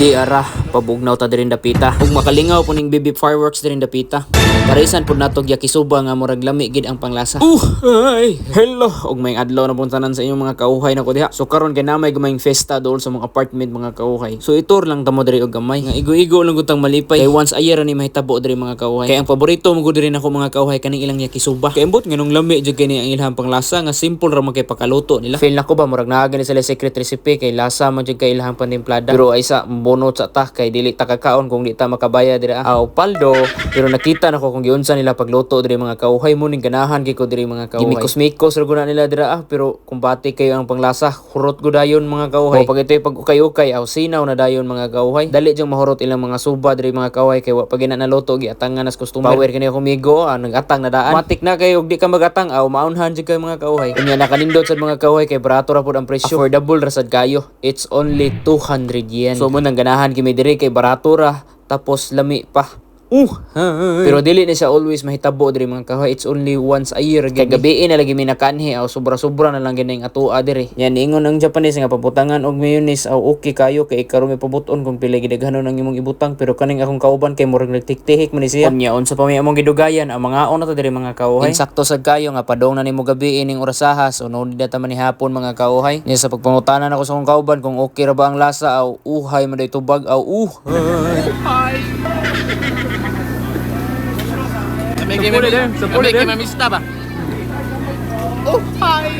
Di ara, pabugnaw ta dirin dapita. Ug makalingaw po ning BB fireworks dirin dapita. Parisan pud natog yakisuba nga murag lami gid ang panglasa. Ay, hello. Ug may adlaw na puntanan sa inyong mga kauhay na ko diha. So karon kay namay gamayng festa dool sa mga apartment mga kauhay. So itur lang tamo diri og gamay. Nga igo-igo lang gutang malipay. Kay once a year ni mahitabo diri mga kauhay. Kay ang paborito mo gud diri nako mga kauhay kaning ilang yakisuba. Kay ambot nganong lami jud kini ang ilahang panglasa nga simple ra man kay pakaluto nila. Feel nako ba murag naa gani sila secret recipe kay lasa man jud kay ilahang panimplada. Pero ay sa bonot sa ta kay dili ta kakaon kung di ta makabaya dira. Aw paldo. Pero nakita nako kung giunsa nila pagluto diri mga kauhay mo ning ganahan kay ko diri mga kauhay. Gimikos-mikos ra guna nila dira pero kung bati kayo ang panglasa hurot gudayon mga kauhay. O pag ito'y pag ukay-ukay aw sinaw na dayon mga kauhay. Dali jang mahurot ilang mga suba diri mga kauhay kay wa pa gina naluto giatangan as customer. Power kini kumigo nagatang na daan. Matik na kayo og di ka magatang aw maunhan jud kay mga kauhay. Kunya nakanindot sad mga kauhay kay barato ra pud ang presyo. Affordable ra sad kayo. It's only 200 yen. So mo nang ganahan kimi diri kay barato ra tapos lami pa. Pero dili na siya always mahitabo diri mga kauhay. It's only once a year. Gabi na lagi minakanhi aw sobra-sobra na lang gining atoa diri. Yan ingon ang Japanese nga pabutangan og mayonnaise aw okay kayo kay karon may pabuton kung pila gidaghanon ang imong ibutang pero kaning akong kauban kay murag nagtiktihik man ni siya. Unya unsa pa may among gidugayan ang mga una to diri mga kauhay. Insakto sad kayo nga padong na nimo gabi ining orasahas o no dita man ni hapon mga kauhay. Nya sa pagpangutanan ako sa akong kauban kung okay ra ba ang lasa aw uhay man day tubag aw May mamista ba? Oh, hi!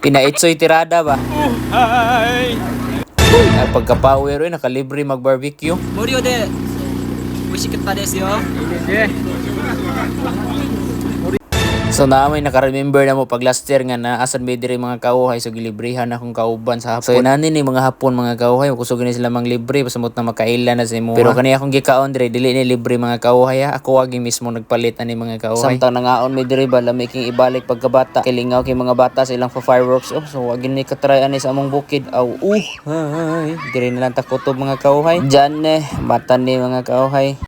Pinaitsoy tirada ba? Oh, hi! Ay pagka-power nakalibre mag-barbecue. Morio de 美味しかったですよ。 So naamay naka-remember na mo pag last year nga naasan may diri mga kauhay so gilibrihan akong kauban sa hapon. So inani ni mga hapon mga kauhay kusog ni sila mang libre pasamot na makaila na sa imo. Pero kani akong gikaon diri dili ni libre mga kauhay ha. Ako wagi mismo nagpalit na ni mga kauhay. Samtang nangaon may diri ba lami king ibalik pagkabata. Kilingaw kay mga bata sa ilang fireworks. Oh, so wagi ni katry ani sa among bukid. Aw diri na lang ta kutob mga kauhay. Diyan bata ni mga kauhay.